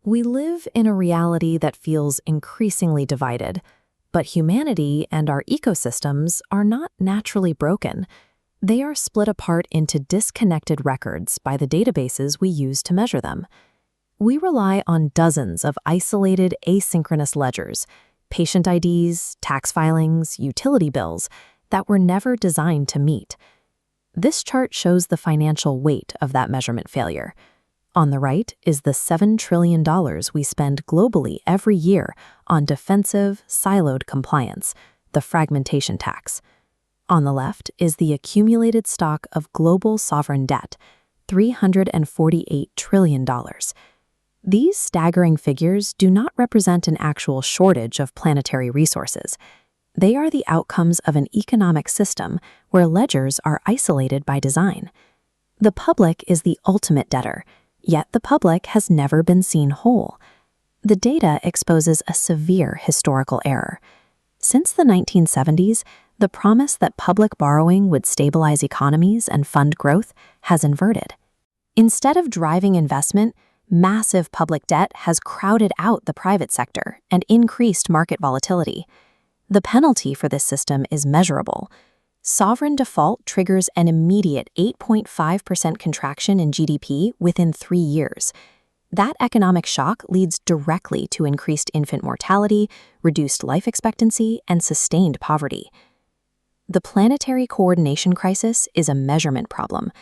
We live in a reality that feels increasingly divided, but humanity and our ecosystems are not naturally broken. They are split apart into disconnected records by the databases we use to measure them. We rely on dozens of isolated asynchronous ledgers, patient IDs, tax filings, utility bills that were never designed to meet. This chart shows the financial weight of that measurement failure. On the right is the $7 trillion we spend globally every year on defensive, siloed compliance, the fragmentation tax. On the left is the accumulated stock of global sovereign debt, $348 trillion. These staggering figures do not represent an actual shortage of planetary resources. They are the outcomes of an economic system where ledgers are isolated by design. The public is the ultimate debtor, yet the public has never been seen whole. The data exposes a severe historical error. Since the 1970s, the promise that public borrowing would stabilize economies and fund growth has inverted. Instead of driving investment, massive public debt has crowded out the private sector and increased market volatility. The penalty for this system is measurable. Sovereign default triggers an immediate 8.5% contraction in GDP within 3 years. That economic shock leads directly to increased infant mortality, reduced life expectancy, and sustained poverty. The planetary coordination crisis is a measurement problem.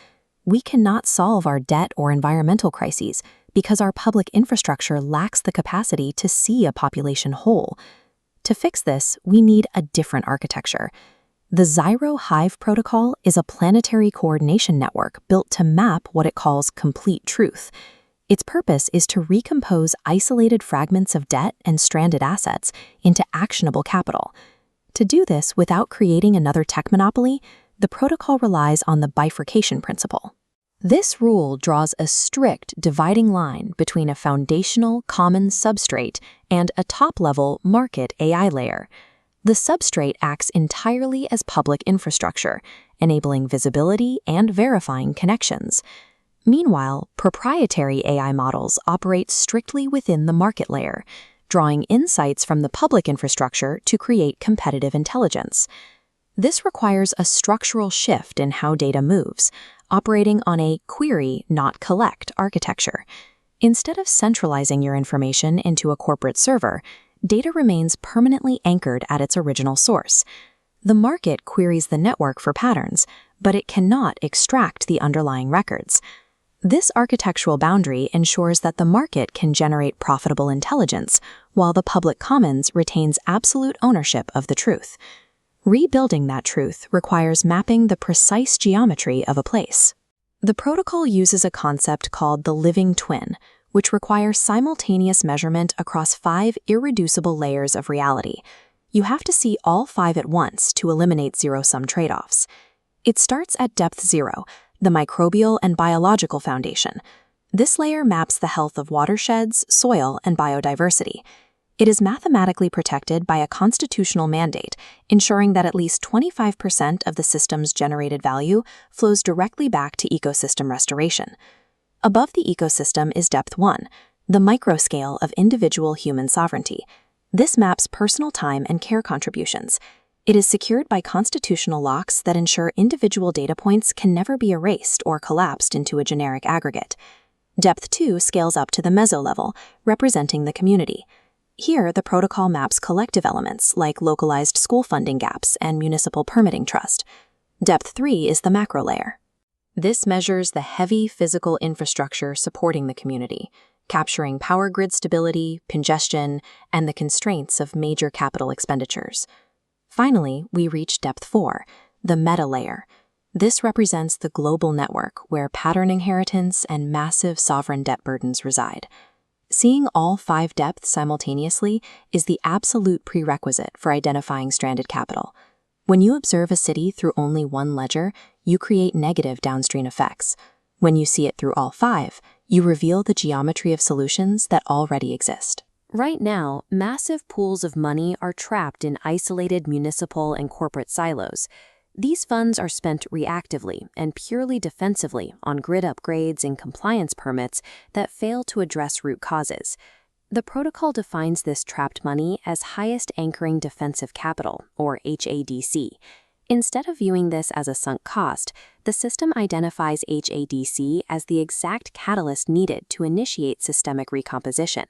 We cannot solve our debt or environmental crises because our public infrastructure lacks the capacity to see a population whole. To fix this, we need a different architecture. The ZYRO HIVE protocol is a planetary coordination network built to map what it calls complete truth. Its purpose is to recompose isolated fragments of debt and stranded assets into actionable capital. To do this without creating another tech monopoly, the protocol relies on the bifurcation principle. This rule draws a strict dividing line between a foundational common substrate and a top-level market AI layer. The substrate acts entirely as public infrastructure, enabling visibility and verifying connections. Meanwhile, proprietary AI models operate strictly within the market layer, drawing insights from the public infrastructure to create competitive intelligence. This requires a structural shift in how data moves, operating on a query, not collect architecture. Instead of centralizing your information into a corporate server, data remains permanently anchored at its original source. The market queries the network for patterns, but it cannot extract the underlying records. This architectural boundary ensures that the market can generate profitable intelligence, while the public commons retains absolute ownership of the truth. Rebuilding that truth requires mapping the precise geometry of a place. The protocol uses a concept called the living twin, which requires simultaneous measurement across 5 irreducible layers of reality. You have to see all 5 at once to eliminate zero-sum trade-offs. It starts at depth 0, the microbial and biological foundation. This layer maps the health of watersheds, soil, and biodiversity. It is mathematically protected by a constitutional mandate, ensuring that at least 25% of the system's generated value flows directly back to ecosystem restoration. Above the ecosystem is depth 1, the microscale of individual human sovereignty. This maps personal time and care contributions. It is secured by constitutional locks that ensure individual data points can never be erased or collapsed into a generic aggregate. Depth 2 scales up to the meso-level, representing the community. Here, the protocol maps collective elements like localized school funding gaps and municipal permitting trust. Depth 3 is the macro layer. This measures the heavy physical infrastructure supporting the community, capturing power grid stability, congestion, and the constraints of major capital expenditures. Finally, we reach depth 4, the meta layer. This represents the global network where pattern inheritance and massive sovereign debt burdens reside. Seeing all 5 depths simultaneously is the absolute prerequisite for identifying stranded capital. When you observe a city through only one ledger, you create negative downstream effects. When you see it through all 5, you reveal the geometry of solutions that already exist. Right now, massive pools of money are trapped in isolated municipal and corporate silos. These funds are spent reactively and purely defensively on grid upgrades and compliance permits that fail to address root causes. The protocol defines this trapped money as highest anchoring defensive capital, or HADC. Instead of viewing this as a sunk cost, the system identifies HADC as the exact catalyst needed to initiate systemic recomposition.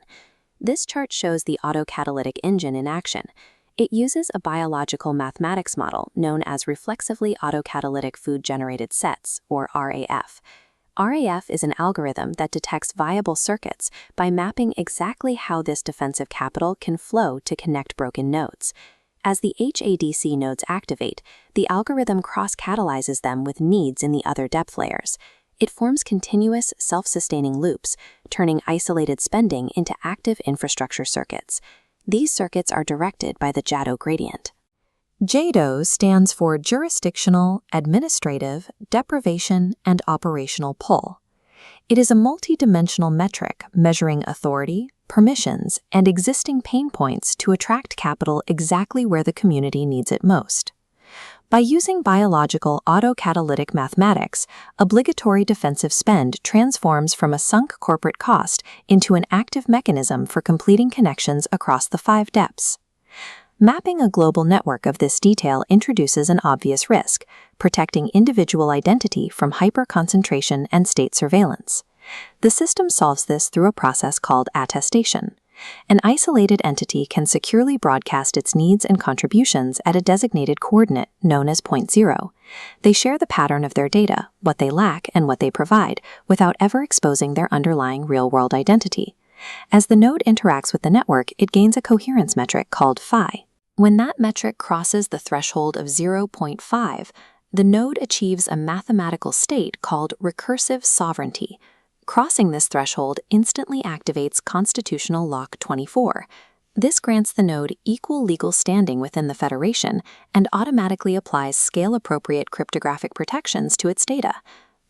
This chart shows the autocatalytic engine in action. It uses a biological mathematics model known as reflexively autocatalytic food-generated sets, or RAF. RAF is an algorithm that detects viable circuits by mapping exactly how this defensive capital can flow to connect broken nodes. As the HADC nodes activate, the algorithm cross-catalyzes them with needs in the other depth layers. It forms continuous, self-sustaining loops, turning isolated spending into active infrastructure circuits. These circuits are directed by the JADO gradient. JADO stands for Jurisdictional, Administrative, Deprivation, and Operational Pull. It is a multi-dimensional metric measuring authority, permissions, and existing pain points to attract capital exactly where the community needs it most. By using biological autocatalytic mathematics, obligatory defensive spend transforms from a sunk corporate cost into an active mechanism for completing connections across the 5 depths. Mapping a global network of this detail introduces an obvious risk, protecting individual identity from hyper-concentration and state surveillance. The system solves this through a process called attestation. An isolated entity can securely broadcast its needs and contributions at a designated coordinate known as point zero. They share the pattern of their data, what they lack and what they provide, without ever exposing their underlying real-world identity. As the node interacts with the network, it gains a coherence metric called phi. When that metric crosses the threshold of 0.5, the node achieves a mathematical state called recursive sovereignty. Crossing this threshold instantly activates Constitutional Lock 24. This grants the node equal legal standing within the Federation and automatically applies scale-appropriate cryptographic protections to its data.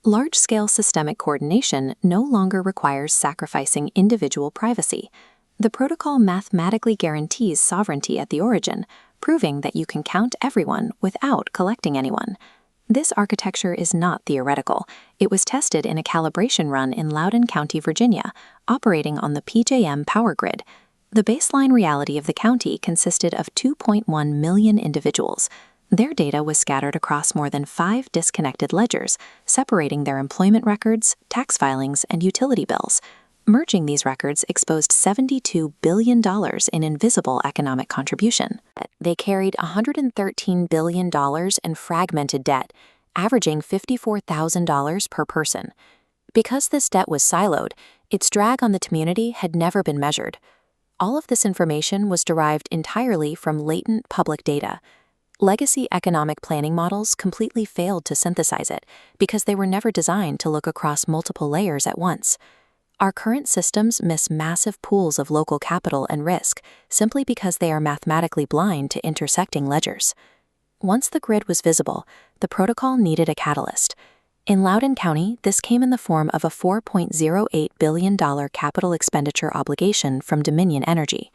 Large-scale systemic coordination no longer requires sacrificing individual privacy. The protocol mathematically guarantees sovereignty at the origin, proving that you can count everyone without collecting anyone. This architecture is not theoretical. It was tested in a calibration run in Loudoun County, Virginia, operating on the PJM power grid. The baseline reality of the county consisted of 2.1 million individuals. Their data was scattered across more than 5 disconnected ledgers, separating their employment records, tax filings, and utility bills. Merging these records exposed $72 billion in invisible economic contribution. They carried $113 billion in fragmented debt, averaging $54,000 per person. Because this debt was siloed, its drag on the community had never been measured. All of this information was derived entirely from latent public data. Legacy economic planning models completely failed to synthesize it because they were never designed to look across multiple layers at once. Our current systems miss massive pools of local capital and risk simply because they are mathematically blind to intersecting ledgers. Once the grid was visible, the protocol needed a catalyst. In Loudoun County, this came in the form of a $4.08 billion capital expenditure obligation from Dominion Energy.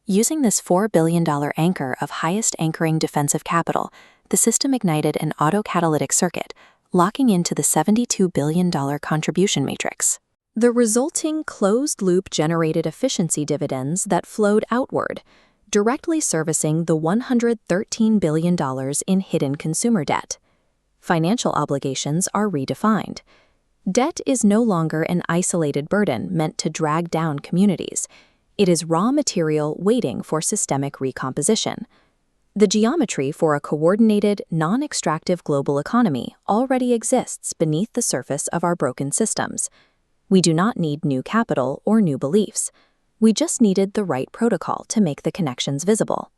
Using this $4 billion anchor of highest anchoring defensive capital, the system ignited an autocatalytic circuit, locking into the $72 billion contribution matrix. The resulting closed-loop generated efficiency dividends that flowed outward, directly servicing the $113 billion in hidden consumer debt. Financial obligations are redefined. Debt is no longer an isolated burden meant to drag down communities. It is raw material waiting for systemic recomposition. The geometry for a coordinated, non-extractive global economy already exists beneath the surface of our broken systems. We do not need new capital or new beliefs. We just needed the right protocol to make the connections visible.